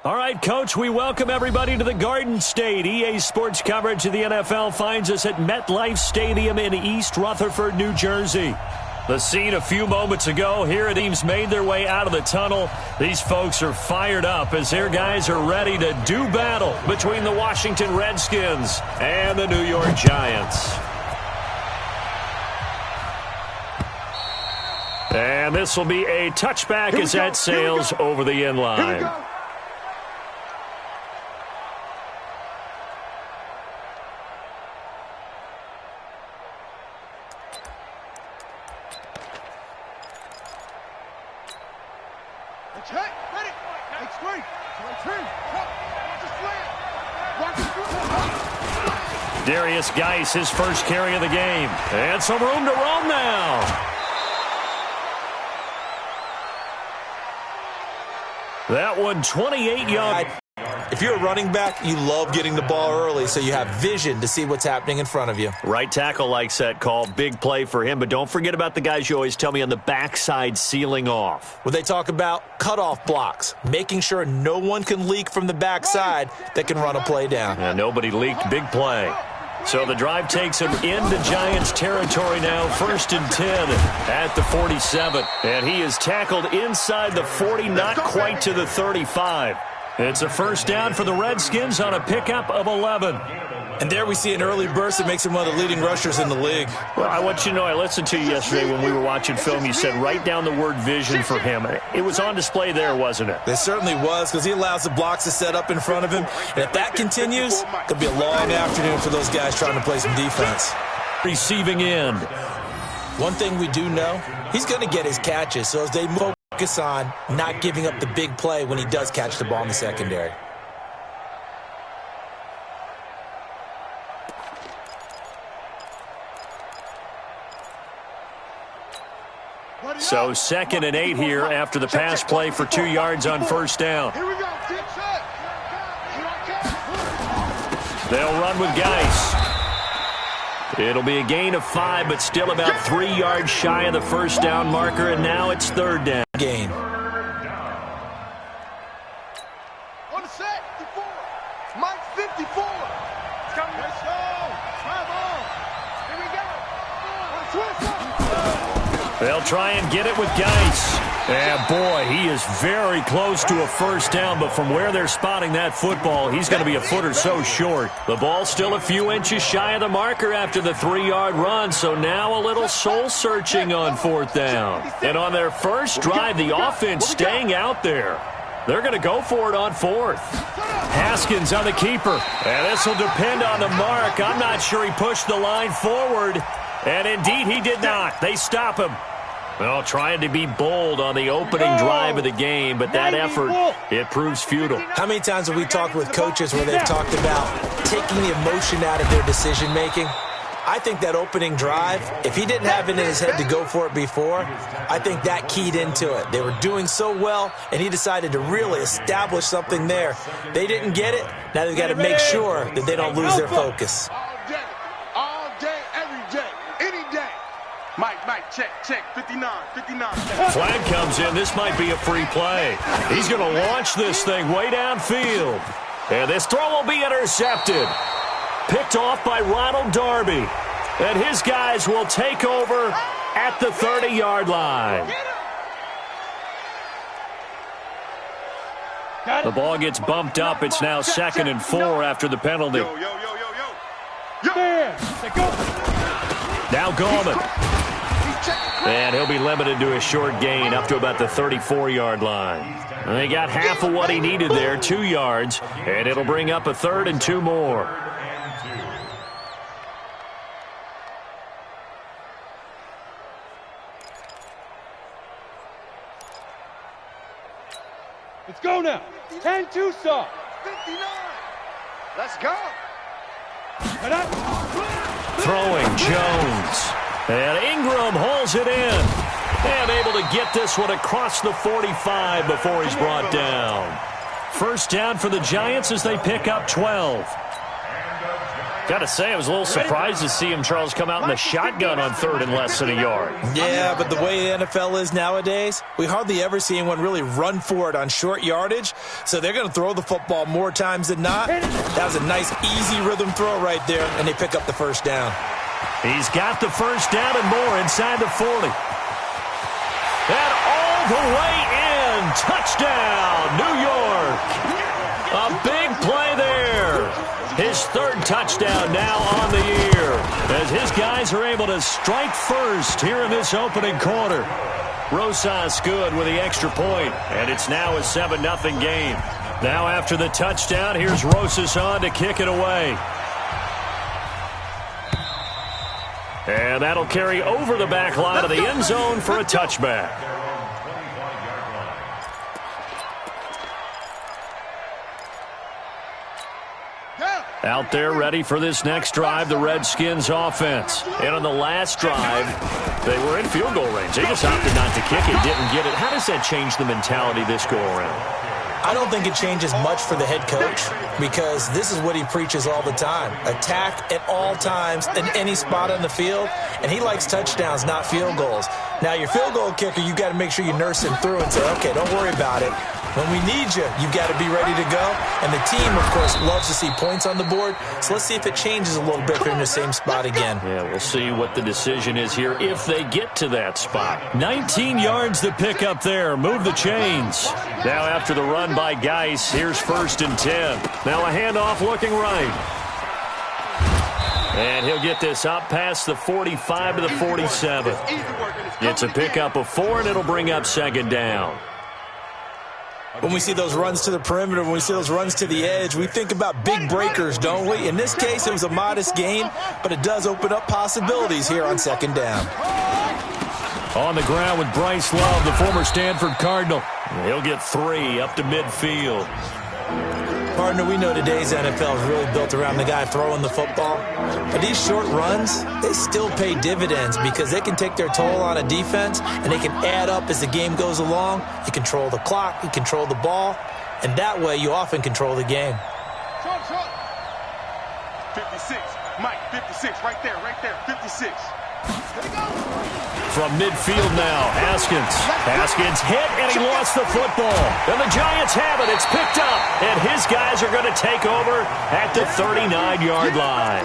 All right, Coach, we welcome everybody to the Garden State. EA Sports coverage of the NFL finds us at MetLife Stadium in East Rutherford, New Jersey. The scene a few moments ago, here teams made their way out of the tunnel. These folks are fired up as their guys are ready to do battle between the Washington Redskins and the New York Giants. And this will be a touchback as that sails over the end line. Darius Geis, his first carry of the game. And some room to roam now. That one 28 yards. If you're a running back, you love getting the ball early so you have vision to see what's happening in front of you. Right tackle likes that call. Big play for him. But don't forget about the guys you always tell me on the backside sealing off. When they talk about cutoff blocks, making sure no one can leak from the backside that can run a play down. And nobody leaked. Big play. So the drive takes him into Giants territory now. 1st and 10 at the 47. And he is tackled inside the 40, not quite to the 35. It's a first down for the Redskins on a pickup of 11. And there we see an early burst that makes him one of the leading rushers in the league. Well, I want you to know, I listened to you yesterday when we were watching film. You said write down the word vision for him. It was on display there, wasn't it? It certainly was, because he allows the blocks to set up in front of him. And if that continues, it'll be a long afternoon for those guys trying to play some defense. Receiving end. One thing we do know, he's going to get his catches. So as they focus on not giving up the big play when he does catch the ball in the secondary. So 2nd and 8 here after the pass play for 2 yards on first down. They'll run with Geis. It'll be a gain of 5, but still about 3 yards shy of the first down marker, and now it's 3rd down. Gain. On the set, 54. Mike 54. It's coming. Let's go. Come on. Here we go. They'll try and get it with Geis. And boy, he is very close to a first down, but from where they're spotting that football, he's going to be a foot or so short. The ball's still a few inches shy of the marker after the 3-yard run, so now a little soul-searching on 4th down. And on their first drive, the offense staying out there. They're going to go for it on 4th. Haskins on the keeper. And this will depend on the mark. I'm not sure he pushed the line forward. And indeed, he did not. They stop him. Well, trying to be bold on the opening drive of the game, but that effort, it proves futile. How many times have we talked with coaches where they've talked about taking the emotion out of their decision-making? I think that opening drive, if he didn't have it in his head to go for it before, I think that keyed into it. They were doing so well, and he decided to really establish something there. They didn't get it. Now they've got to make sure that they don't lose their focus. All day, every day, any day. Mike, check, 59. Flag comes in. This might be a free play. He's going to launch this thing way downfield. And this throw will be intercepted. Picked off by Ronald Darby. And his guys will take over at the 30-yard line. The ball gets bumped up. It's now 2nd and 4 after the penalty. Now Gallman. And he'll be limited to a short gain up to about the 34-yard line. And they got half of what he needed there, 2 yards, and it'll bring up a 3rd and 2 more. Let's go now. 10-2 saw. 59. Let's go. Throwing Jones. And Ingram holds it in. And able to get this one across the 45 before he's brought down. First down for the Giants as they pick up 12. Got to say, I was a little surprised to see him, Charles, come out in the shotgun on third and less than a yard. Yeah, but the way the NFL is nowadays, we hardly ever see anyone really run for it on short yardage. So they're going to throw the football more times than not. That was a nice, easy rhythm throw right there, and they pick up the first down. He's got the first down and more inside the 40. And all the way in. Touchdown, New York. A big play there. His third touchdown now on the year as his guys are able to strike first here in this opening quarter. Rosas good with the extra point, and it's now a 7-0 game. Now after the touchdown, here's Rosas on to kick it away. And that'll carry over the back line of the end zone for a touchback. Out there ready for this next drive, the Redskins offense. And on the last drive, they were in field goal range. They just opted not to kick it, didn't get it. How does that change the mentality this go around? I don't think it changes much for the head coach because this is what he preaches all the time. Attack at all times in any spot on the field, and he likes touchdowns, not field goals. Now, your field goal kicker, you got to make sure you nurse him through and say, okay, don't worry about it. When we need you, you've got to be ready to go. And the team, of course, loves to see points on the board. So let's see if it changes a little bit if they're in the same spot again. Yeah, we'll see what the decision is here if they get to that spot. 19 yards to pick up there. Move the chains. Now after the run by Geis, here's 1st and 10. Now a handoff looking right. And he'll get this up past the 45 to the 47. It's a pickup of 4, and it'll bring up 2nd down. When we see those runs to the perimeter, when we see those runs to the edge, we think about big breakers, don't we? In this case, it was a modest gain, but it does open up possibilities here on 2nd down. On the ground with Bryce Love, the former Stanford Cardinal. He'll get 3 up to midfield. Partner, we know today's NFL is really built around the guy throwing the football. But these short runs, they still pay dividends because they can take their toll on a defense and they can add up as the game goes along. You control the clock, you control the ball, and that way you often control the game. 56, Mike, 56, right there, 56. From midfield now, Haskins. Haskins hit, and he lost the football. And the Giants have it. It's picked up, and his guys are going to take over at the 39-yard line.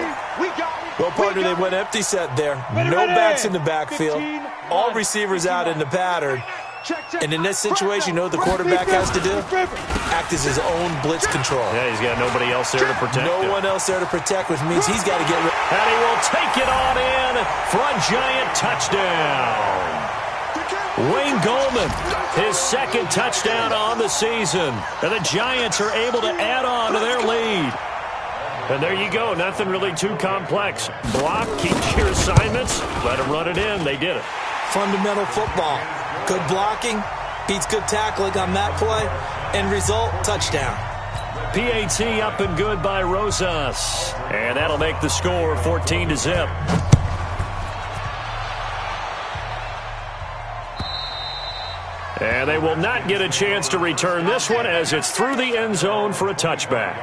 Well, partner, they went empty set there. No backs in the backfield. All receivers out in the pattern. And in this situation, you know what the quarterback has to do? Act as his own blitz control. Yeah, he's got nobody else there to protect him. No one else there to protect, which means he's got to get rid. And he will take it on in for a Giant touchdown. Wayne Goldman, his 2nd touchdown on the season. And the Giants are able to add on to their lead. And there you go. Nothing really too complex. Block, keep your assignments, let them run it in. They did it. Fundamental football. Good blocking, beats good tackling on that play. End result, touchdown. PAT up and good by Rosas. And that'll make the score 14-0. And they will not get a chance to return this one as it's through the end zone for a touchback.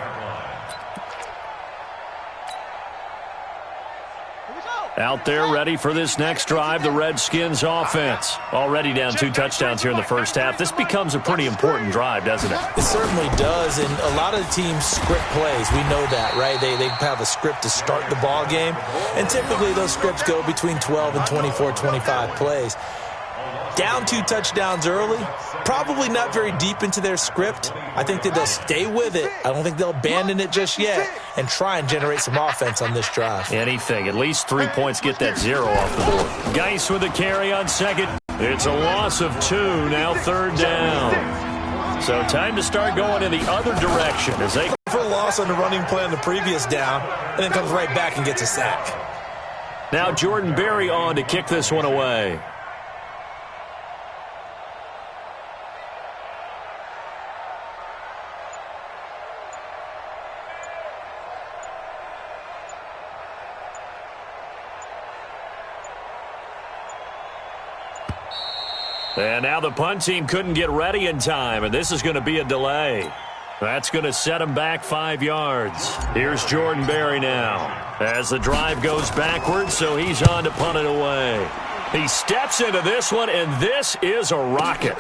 Out there ready for this next drive, the Redskins offense. Already down 2 touchdowns here in the first half. This becomes a pretty important drive, doesn't it? It certainly does, and a lot of the teams script plays. We know that, right? They have a script to start the ball game, and typically those scripts go between 12 and 24, 25 plays. Down 2 touchdowns early, probably not very deep into their script. I think that they'll stay with it. I don't think they'll abandon it just yet and try and generate some offense on this drive. Anything. At least 3 points, get that 0 off the board. Geis with a carry on 2nd. It's a loss of 2, now 3rd down. So time to start going in the other direction as they... For a loss on the running play on the previous down, and then comes right back and gets a sack. Now Jordan Berry on to kick this one away. And now the punt team couldn't get ready in time, and this is going to be a delay. That's going to set him back 5 yards. Here's Jordan Berry now as the drive goes backwards, so he's on to punt it away. He steps into this one, and this is a rocket.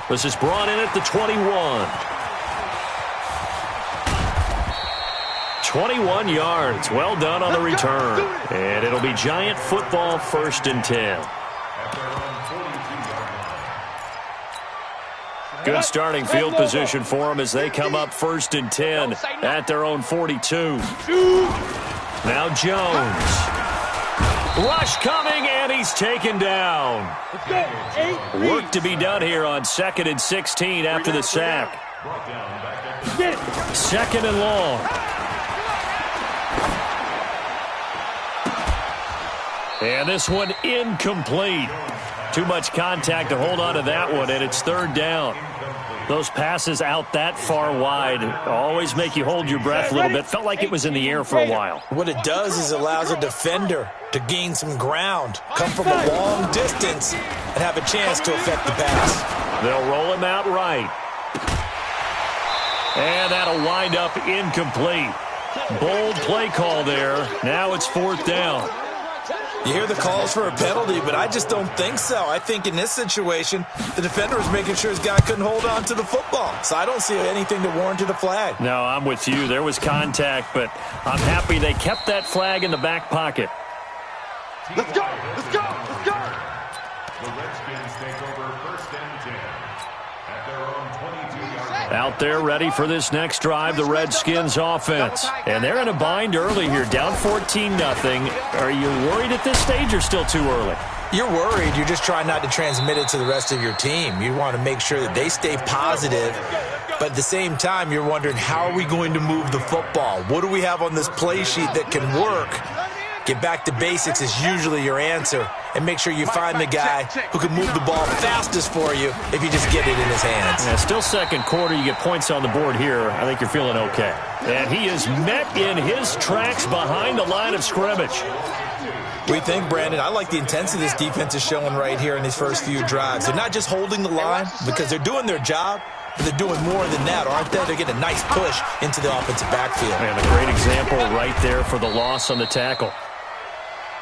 This is brought in at the 21. 21 yards. Well done on the return. And it'll be Giant football, 1st and 10. Good starting field position for them as they come up 1st and 10 at their own 42. Now Jones. Rush coming, and he's taken down. Work to be done here on 2nd and 16 after the sack. 2nd and long. And this one incomplete. Too much contact to hold on to that one, and it's 3rd down. Those passes out that far wide always make you hold your breath a little bit. Felt like it was in the air for a while. What it does is allows a defender to gain some ground, come from a long distance, and have a chance to affect the pass. They'll roll him out right. And that'll wind up incomplete. Bold play call there. Now it's 4th down. You hear the calls for a penalty, but I just don't think so. I think in this situation, the defender was making sure his guy couldn't hold on to the football. So I don't see anything to warrant a flag. No, I'm with you. There was contact, but I'm happy they kept that flag in the back pocket. Let's go! Let's go! Let's go! The Redskins take over 1st and 10 at their own 22-yard line. Out there ready for this next drive, the Redskins offense. And they're in a bind early here, down 14-0. Are you worried at this stage or still too early? You're worried. You're just trying not to transmit it to the rest of your team. You want to make sure that they stay positive. But at the same time, you're wondering, how are we going to move the football? What do we have on this play sheet that can work? Get back to basics is usually your answer. And make sure you find the guy who can move the ball fastest for you if you just get it in his hands. Yeah, still 2nd quarter. You get points on the board here. I think you're feeling okay. And he is met in his tracks behind the line of scrimmage. We think, Brandon, I like the intensity this defense is showing right here in these first few drives. They're not just holding the line because they're doing their job, but they're doing more than that, aren't they? They're getting a nice push into the offensive backfield. And a great example right there for the loss on the tackle.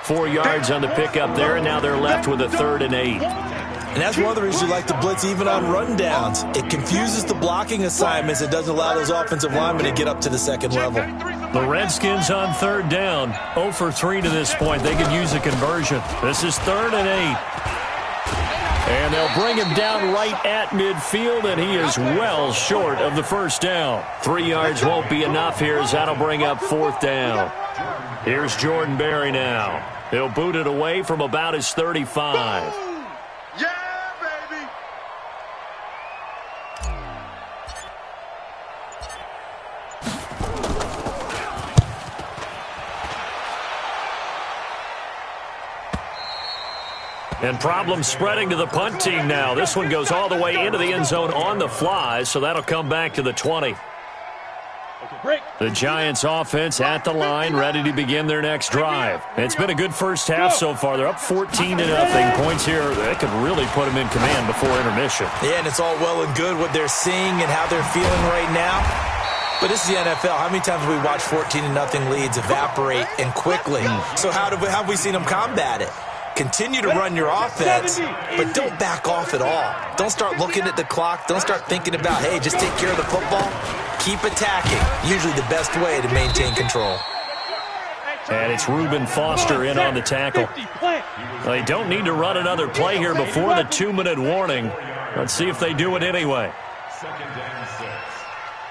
4 yards on the pickup there, and now they're left with a 3rd and 8. And that's one of the reasons you like to blitz even on rundowns. It confuses the blocking assignments. It doesn't allow those offensive linemen to get up to the 2nd level. The Redskins on 3rd down, 0 for 3 to this point. They could use a conversion. This is 3rd and 8. And they'll bring him down right at midfield, and he is well short of the 1st down. 3 yards won't be enough here as that'll bring up 4th down. Here's Jordan Berry now. He'll boot it away from about his 35. Yeah, baby! And problems spreading to the punt team now. This one goes all the way into the end zone on the fly, so that'll come back to the 20. The Giants offense at the line, ready to begin their next drive. It's been a good first half so far. They're up 14-0. Points here, that could really put them in command before intermission. Yeah, and it's all well and good what they're seeing and how they're feeling right now. But this is the NFL. How many times have we watched 14-0 leads evaporate and quickly? So how have we seen them combat it? Continue to run your offense, but don't back off at all. Don't start looking at the clock. Don't start thinking about, hey, just take care of the football. Keep attacking. Usually the best way to maintain control. And it's Reuben Foster in on the tackle. They don't need to run another play here before the 2-minute warning. Let's see if they do it anyway. 2nd and 6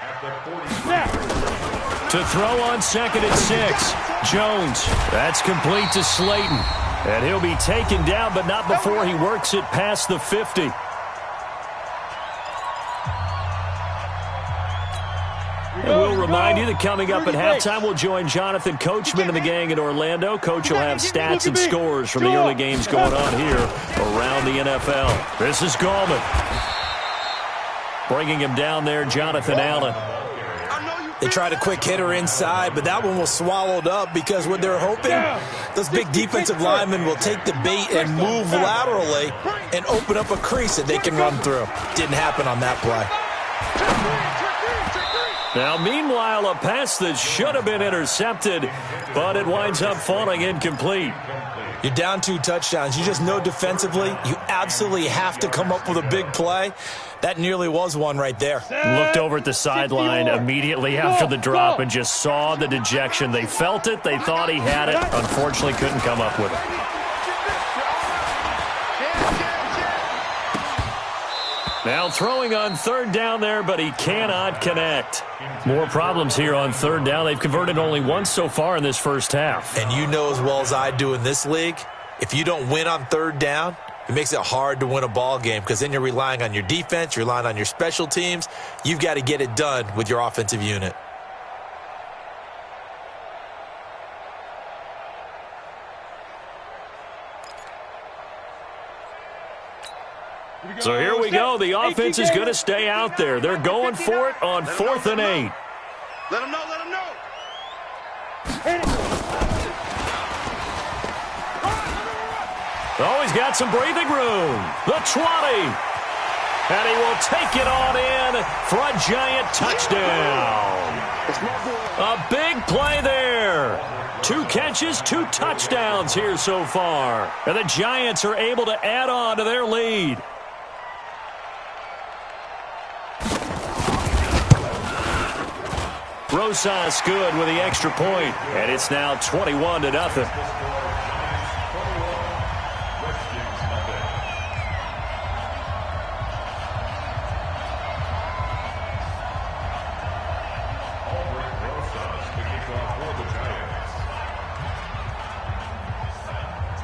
at the 40. To throw on 2nd and 6. Jones. That's complete to Slayton. And he'll be taken down, but not before he works it past the 50. And we'll remind you that coming up at halftime, we'll join Jonathan Coachman and the gang in Orlando. Coach will have stats and scores from the early games going on here around the NFL. This is Gallman. Bringing him down there, Jonathan Allen. They tried a quick hitter inside, but that one was swallowed up because what they're hoping, those big defensive linemen will take the bait and move laterally and open up a crease that they can run through. Didn't happen on that play. Now, meanwhile, a pass that should have been intercepted, but it winds up falling incomplete. You're down 2 touchdowns. You just know defensively you absolutely have to come up with a big play. That nearly was one right there. Looked over at the sideline immediately after the drop and just saw the dejection. They felt it. They thought he had it. Unfortunately, couldn't come up with it. Now throwing on 3rd down there, but he cannot connect. More problems here on 3rd down. They've converted only once so far in this first half. And you know as well as I do in this league, if you don't win on 3rd down, it makes it hard to win a ball game because then you're relying on your defense, you're relying on your special teams. You've got to get it done with your offensive unit. So here we go. The offense is going to stay out there. They're going for it on 4th and 8. Let them know, let them know. Oh, he's got some breathing room. The 20. And he will take it on in for a giant touchdown. A big play there. 2 catches, 2 touchdowns here so far. And the Giants are able to add on to their lead. Rosas good with the extra point, and it's now 21-0.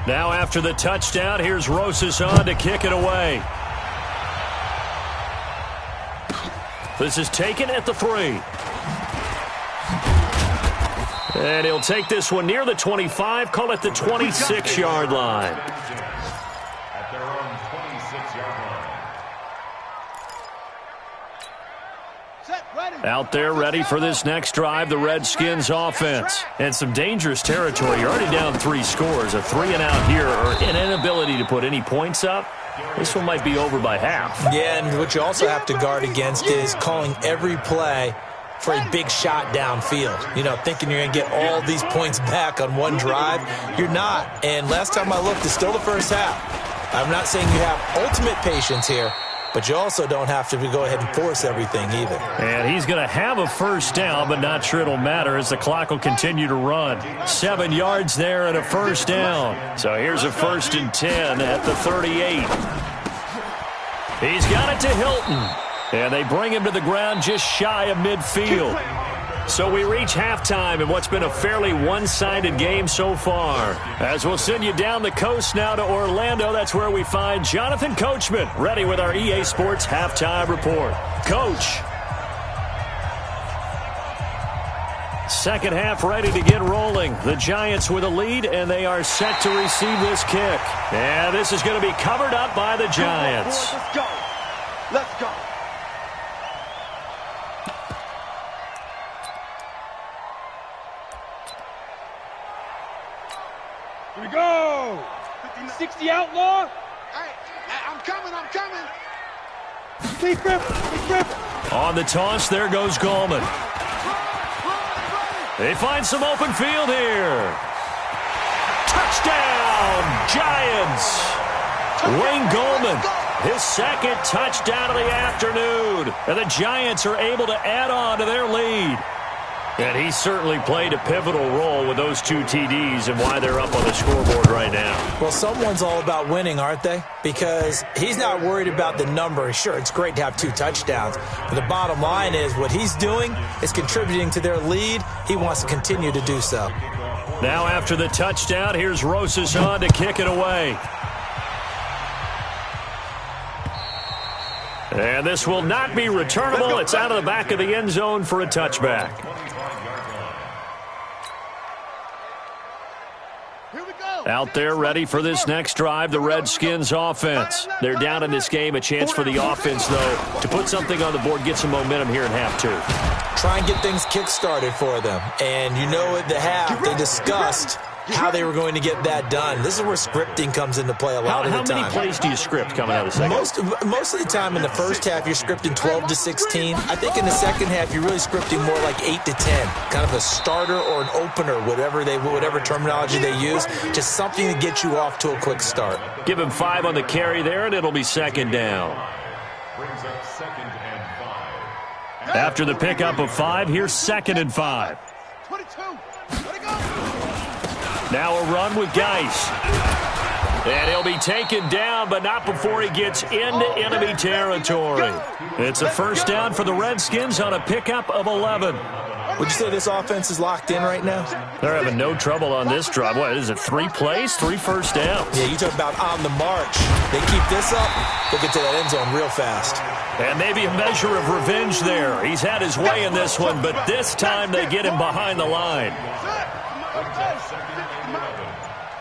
Now after the touchdown, here's Rosas on to kick it away. This is taken at the 3. And he'll take this one near the 25, call it the 26-yard line. At their own 26-yard line. Out there ready for this next drive, the Redskins offense. And some dangerous territory. You're already down 3 scores. A 3-and-out here or an inability to put any points up. This one might be over by half. Yeah, and what you also have to guard against is calling every play for a big shot downfield. You know, thinking you're going to get all these points back on one drive. You're not. And last time I looked, it's still the first half. I'm not saying you have ultimate patience here, but you also don't have to go ahead and force everything either. And he's going to have a first down, but not sure it'll matter as the clock will continue to run. 7 yards there and a first down. So here's a 1st and 10 at the 38. He's got it to Hilton. And they bring him to the ground just shy of midfield. So we reach halftime in what's been a fairly one-sided game so far. As we'll send you down the coast now to Orlando, that's where we find Jonathan Coachman, ready with our EA Sports Halftime Report. Coach. Second half ready to get rolling. The Giants with a lead, and they are set to receive this kick. And this is going to be covered up by the Giants. Let's go. Let's go. Here we go. 60 outlaw. Hey, I'm coming. Keep grip. On the toss, there goes Gallman. They find some open field here. Touchdown, Giants. Wayne Gallman, his 2nd touchdown of the afternoon. And the Giants are able to add on to their lead. And he certainly played a pivotal role with those 2 TDs and why they're up on the scoreboard right now. Well, someone's all about winning, aren't they? Because he's not worried about the number. Sure, it's great to have 2 touchdowns. But the bottom line is what he's doing is contributing to their lead. He wants to continue to do so. Now after the touchdown, here's Rosas on to kick it away. And this will not be returnable. It's out of the back of the end zone for a touchback. Out there ready for this next drive, the Redskins offense. They're down in this game. A chance for the offense, though, to put something on the board, get some momentum here in half 2. Try and get things kick-started for them. And you know at the half, they discussed how they were going to get that done. This is where scripting comes into play a lot of the time. How many plays do you script coming out of the second? Most of the time in the first half, you're scripting 12 to 16. I think in the second half, you're really scripting more like 8 to 10, kind of a starter or an opener, whatever terminology they use, just something to get you off to a quick start. Give him 5 on the carry there, and it'll be second down. Brings up 2nd and 5. After the pickup of 5, here's 2nd and 5. 22. Let it go. Now a run with Geis. And he'll be taken down, but not before he gets into enemy territory. It's a first down for the Redskins on a pickup of 11. Would you say this offense is locked in right now? They're having no trouble on this drive. What is it, 3 plays, 3 first downs? Yeah, you talk about on the march. They keep this up, they'll get to that end zone real fast. And maybe a measure of revenge there. He's had his way in this one, but this time they get him behind the line.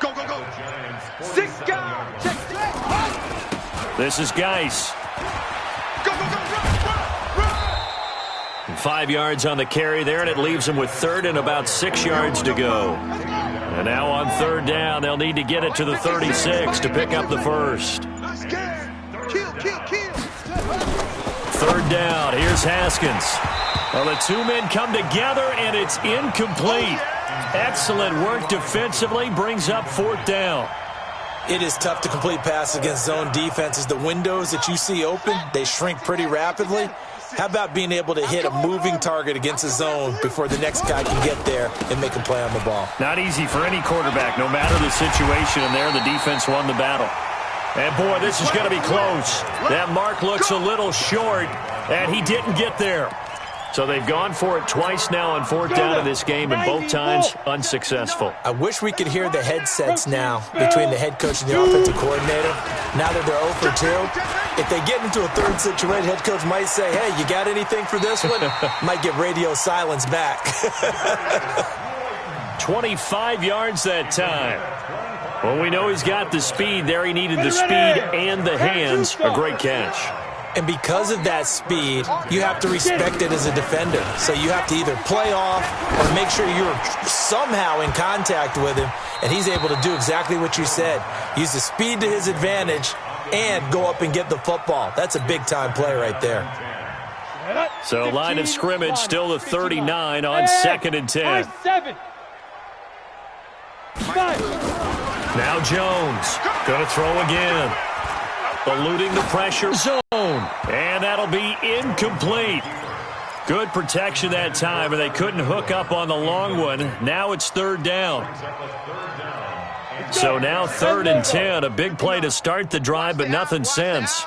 Go, go, go. 6 guys. Check. This is Geis. Go, go, go. Run. 5 yards on the carry there, and it leaves him with 3rd and about 6 yards to go. And now on 3rd down, they'll need to get it to the 36 to pick up the first. Kill. 3rd down, here's Haskins. Well, the 2 men come together, and it's incomplete. Excellent work defensively, brings up 4th down. It is tough to complete passes against zone defenses. The windows that you see open, they shrink pretty rapidly. How about being able to hit a moving target against a zone before the next guy can get there and make a play on the ball? Not easy for any quarterback, no matter the situation, and there the defense won the battle. And, boy, this is going to be close. That mark looks a little short, and he didn't get there. So they've gone for it twice now on 4th down in this game, and both times unsuccessful. I wish we could hear the headsets now between the head coach and the offensive coordinator. Now that they're 0 for 2, if they get into a 3rd situation, head coach might say, hey, you got anything for this one? Might get radio silence back. 25 yards that time. Well, we know he's got the speed there. He needed the speed and the hands. A great catch. And because of that speed, you have to respect it as a defender. So you have to either play off or make sure you're somehow in contact with him, and he's able to do exactly what you said. Use the speed to his advantage and go up and get the football. That's a big-time play right there. So line of scrimmage still the 39 on 2nd and 10. 7. Now Jones going to throw again. Eluding the pressure zone. And that'll be incomplete. Good protection that time, and they couldn't hook up on the long one. Now it's 3rd down. So now 3rd and 10. A big play to start the drive, but nothing since.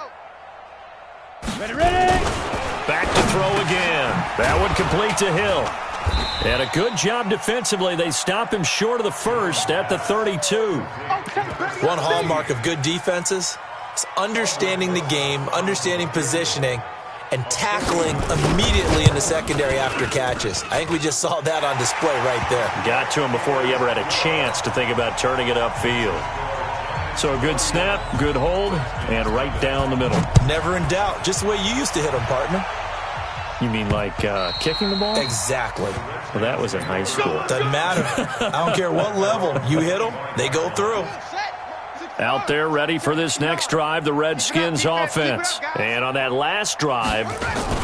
Ready. Back to throw again. That one complete to Hill. And a good job defensively. They stop him short of the first at the 32. One hallmark of good defenses is understanding the game, understanding positioning, and tackling immediately in the secondary after catches. I think we just saw that on display right there. Got to him before he ever had a chance to think about turning it upfield. So a good snap, good hold, and right down the middle. Never in doubt. Just the way you used to hit them, partner. You mean like kicking the ball? Exactly. Well, that was in high school. Doesn't matter. I don't care what level. You hit them, they go through. Out there ready for this next drive, the Redskins offense. And on that last drive,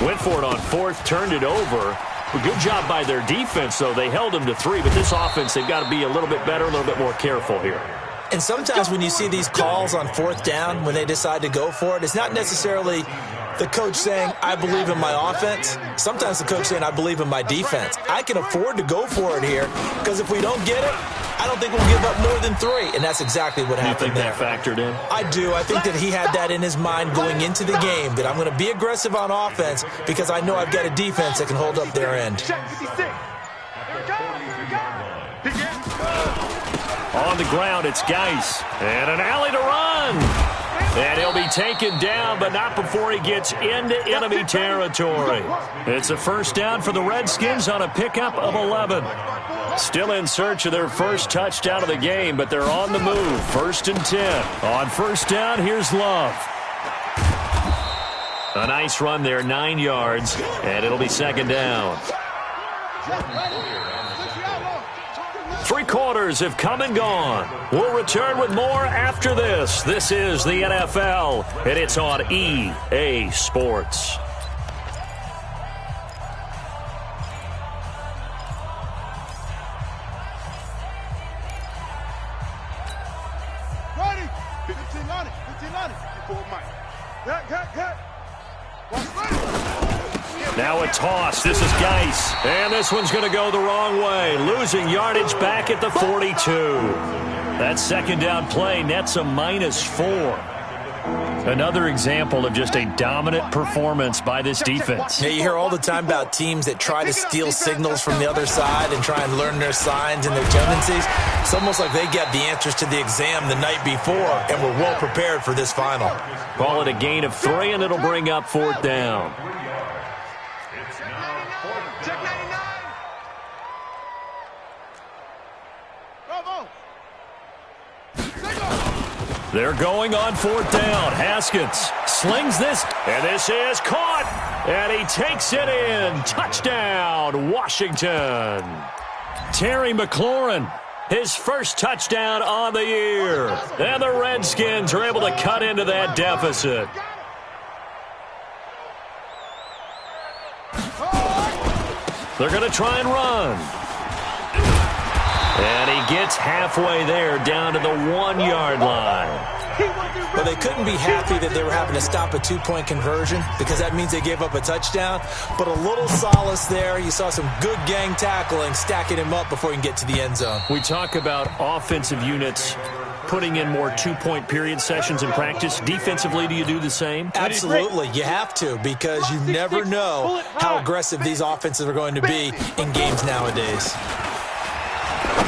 went for it on 4th, turned it over. A good job by their defense, though. They held them to 3, but this offense, they've got to be a little bit better, a little bit more careful here. And sometimes when you see these calls on 4th down, when they decide to go for it, it's not necessarily the coach saying, I believe in my offense. Sometimes the coach saying, I believe in my defense. I can afford to go for it here because if we don't get it, I don't think we'll give up more than 3. And that's exactly what happened there. You think that factored in? I do. I think that he had that in his mind going into the game, that I'm going to be aggressive on offense because I know I've got a defense that can hold up their end. On the ground, it's Geis. And an alley to run. And he'll be taken down, but not before he gets into enemy territory. It's a first down for the Redskins on a pickup of 11. Still in search of their first touchdown of the game, but they're on the move. 1st and 10. On first down, here's Love. A nice run there, 9 yards, and it'll be 2nd down. Three quarters have come and gone. We'll return with more after this. This is the NFL, and it's on EA Sports. Ready? 15 on it. 15 on it. Before Mike. Cut. Now a toss. This is Geis. And this one's going to go the wrong way. Losing yardage back at the 42. That second down play nets a -4. Another example of just a dominant performance by this defense. Yeah, you hear all the time about teams that try to steal signals from the other side and try and learn their signs and their tendencies. It's almost like they get the answers to the exam the night before and were well prepared for this final. Call it a gain of 3, and it'll bring up 4th down. Check 99. Bravo. They're going on 4th down. Haskins slings this, and this is caught, and he takes it in. Touchdown, Washington. Terry McLaurin, his first touchdown on the year. And the Redskins are able to cut into that deficit. They're going to try and run. And he gets halfway there, down to the 1-yard line. Well, they couldn't be happy that they were having to stop a 2-point conversion because that means they gave up a touchdown. But a little solace there. You saw some good gang tackling, stacking him up before he can get to the end zone. We talk about offensive units putting in more 2-point period sessions in practice. Defensively, do you do the same? Absolutely. You have to, because you never know how aggressive these offenses are going to be in games nowadays.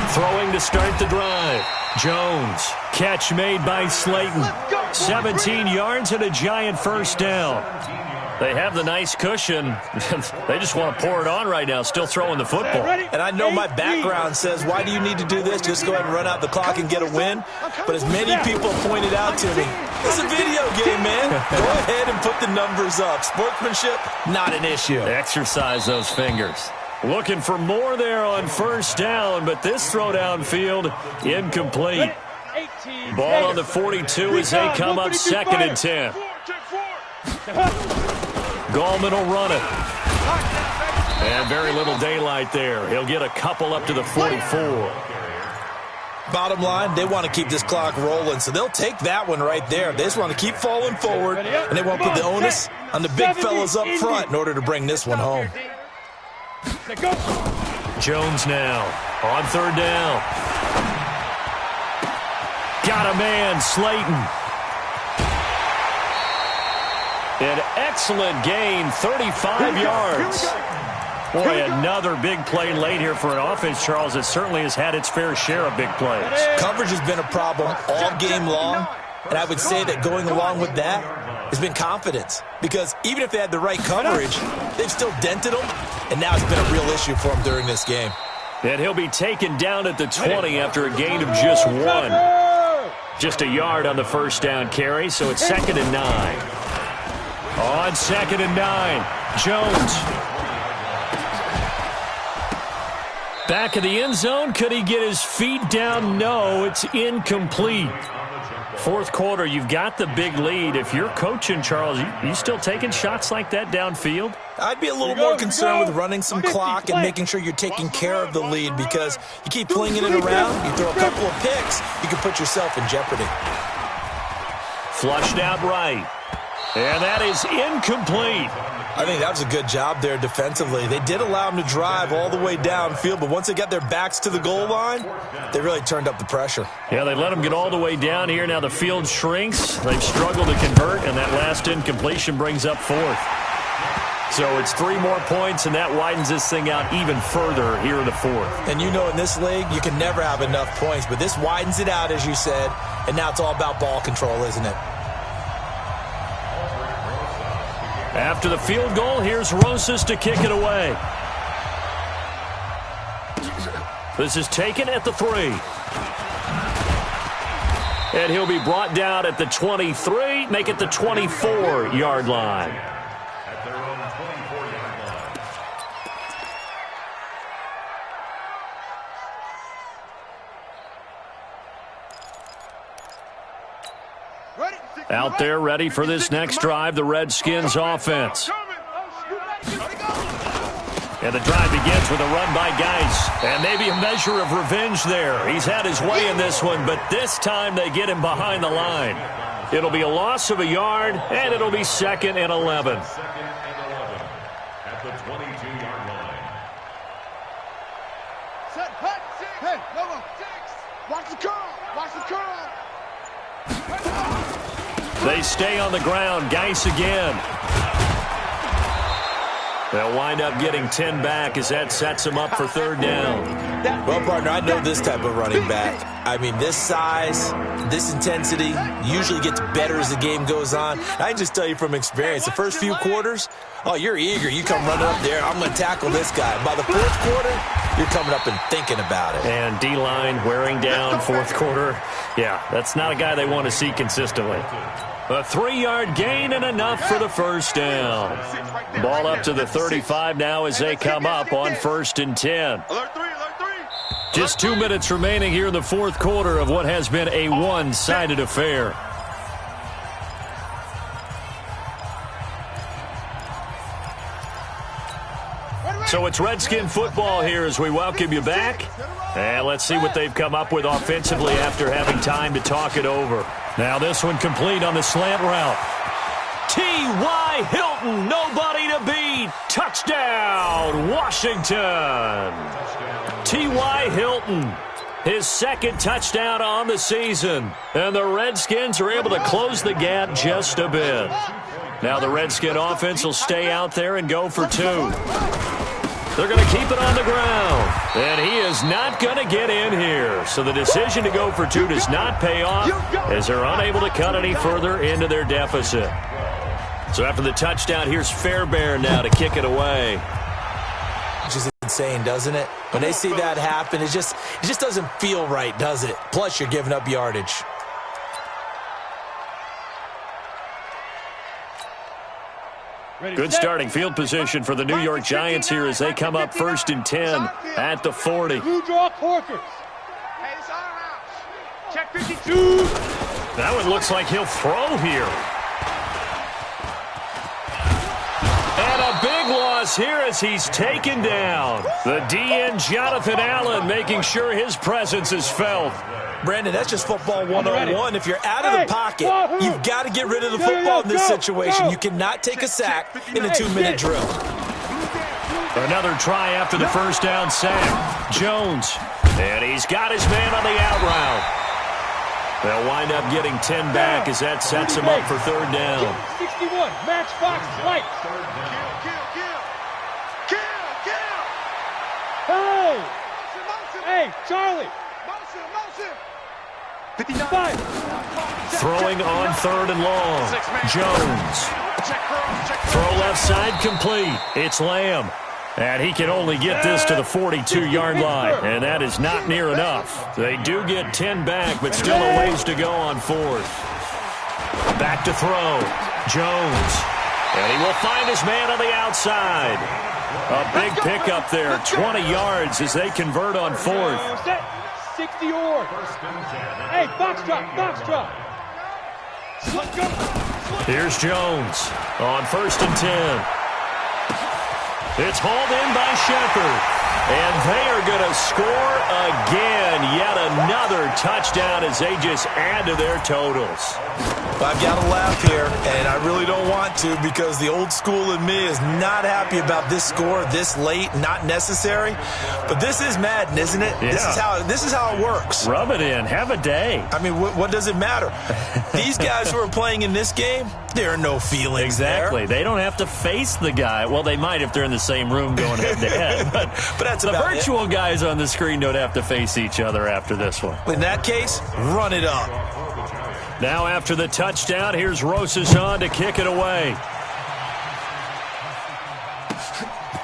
Throwing to start the drive. Jones. Catch made by Slayton. 17 yards and a giant first down. They have the nice cushion. They just want to pour it on right now, still throwing the football. And I know my background says, why do you need to do this? Just go ahead and run out the clock and get a win. But as many people pointed out to me, it's a video game, man. Go ahead and put the numbers up. Sportsmanship, not an issue. Exercise those fingers. Looking for more there on first down, but this throw downfield, incomplete. Ball on the 42 as they come up 2nd and 10. Gallman will run it. And very little daylight there. He'll get a couple up to the 44. Bottom line, they want to keep this clock rolling, so they'll take that one right there. They just want to keep falling forward, and they won't put the onus on the big fellas up front in order to bring this one home. Jones now on 3rd down. Got a man, Slayton. An excellent gain, 35 yards. Boy, another big play late here for an offense, Charles, that certainly has had its fair share of big plays. Coverage has been a problem all game long, and I would say that going along with that has been confidence. Because even if they had the right coverage, they've still dented them, and now it's been a real issue for them during this game. And he'll be taken down at the 20 after a gain of just 1. Just a yard on the first down carry, so it's 2nd and 9. On 2nd and 9, Jones. Back of the end zone. Could he get his feet down? No, it's incomplete. 4th quarter, you've got the big lead. If you're coaching, Charles, you still taking shots like that downfield? I'd be a little more concerned with running some clock and making sure you're taking care of the lead, because you keep flinging it around, you throw a couple of picks, you can put yourself in jeopardy. Flushed out right. And that is incomplete. I think that was a good job there defensively. They did allow them to drive all the way downfield, but once they got their backs to the goal line, they really turned up the pressure. Yeah, they let them get all the way down here. Now the field shrinks. They've struggled to convert, and that last incompletion brings up 4th. So it's 3 more points, and that widens this thing out even further here in the 4th. And you know, in this league, you can never have enough points, but this widens it out, as you said, and now it's all about ball control, isn't it? After the field goal, here's Rosas to kick it away. This is taken at the 3. And he'll be brought down at the 23, make it the 24-yard line. At their own 24-yard line. Out there ready for this next drive, the Redskins offense. And the drive begins with a run by Geis. And maybe a measure of revenge there. He's had his way in this one, but this time they get him behind the line. It'll be a loss of a yard, and it'll be 2nd and 11. At the 22-yard line. Set, hut, hey, no, watch the curl, watch the curl. They stay on the ground. Geis again. They'll wind up getting 10 back as that sets them up for 3rd down. Well, partner, I know this type of running back. I mean, this size, this intensity usually gets better as the game goes on. I can just tell you from experience, the first few quarters, oh, you're eager. You come running up there, I'm going to tackle this guy. By the 4th quarter, you're coming up and thinking about it. And D-line wearing down 4th quarter. Yeah, that's not a guy they want to see consistently. A 3-yard gain and enough for the 1st down. Ball up to the 35 now as they come up on 1st and 10. Just 2 minutes remaining here in the 4th quarter of what has been a one-sided affair. So it's Redskin football here as we welcome you back. And let's see what they've come up with offensively after having time to talk it over. Now this one complete on the slant route. T.Y. Hilton, nobody to beat. Touchdown, Washington. T.Y. Hilton, his 2nd touchdown on the season. And the Redskins are able to close the gap just a bit. Now the Redskin offense will stay out there and go for 2. They're going to keep it on the ground. And he is not going to get in here. So the decision to go for 2 does not pay off as they're unable to cut any further into their deficit. So after the touchdown, here's Fairbairn now to kick it away. Which is insane, doesn't it? When they see that happen, it just doesn't feel right, does it? Plus, you're giving up yardage. Good starting field position for the New York Giants here as they come up 1st and 10 at the 40. Blue draw Corkers. Hey, it's our house. Check 52. That one looks like he'll throw here. And a big loss here as he's taken down. The DN Jonathan Allen making sure his presence is felt. Brandon, that's just football 101. If you're out of the pocket, you've got to get rid of the football in this situation. You cannot take a sack in a 2-minute drill. Another try after the 1st down sack. Jones. And he's got his man on the out route. They'll wind up getting 10 back as that sets him up for 3rd down. 61, Matchbox Light. Hey, Charlie. Throwing on 3rd and long. Jones. Throw left side complete. It's Lamb. And he can only get this to the 42-yard line. And that is not near enough. They do get 10 back, but still a ways to go on 4th. Back to throw. Jones. And he will find his man on the outside. A big pickup there. 20 yards as they convert on 4th. 60 or. Hey, box drop. Here's Jones on 1st and 10. It's hauled in by Shepard. And they are going to score again. Yet another touchdown as they just add to their totals. I've got to laugh here, and I really don't want to because the old school in me is not happy about this score this late, not necessary. But this is Madden, isn't it? Yeah. This is how it works. Rub it in. Have a day. I mean, what does it matter? These guys who are playing in this game, there are no feelings Exactly. there. They don't have to face the guy. Well, they might if they're in the same room going head-to-head. But that's the about virtual guys on the screen don't have to face each other after this one. In that case, run it up. Now after the touchdown, here's Rosas on to kick it away.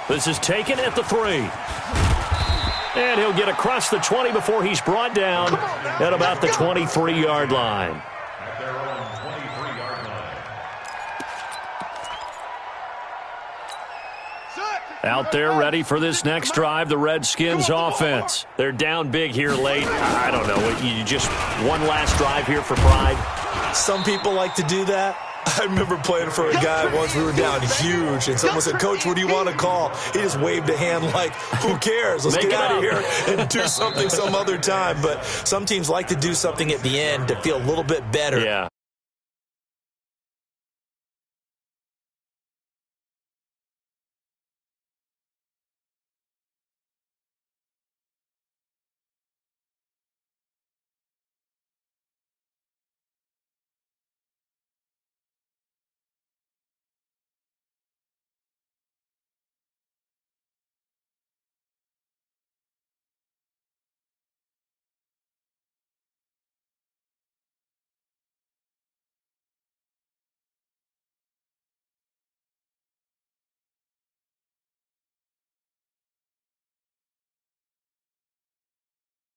This is taken at the 3. And he'll get across the 20 before he's brought down at about the 23-yard line. At their own 23-yard line. Out there ready for this next drive, the Redskins offense. They're down big here late. I don't know. You just one last drive here for pride? Some people like to do that. I remember playing for a guy once. We were down huge, and someone said, "Coach, what do you want to call?" He just waved a hand like, who cares? Let's get out of here and do something some other time. But some teams like to do something at the end to feel a little bit better. Yeah.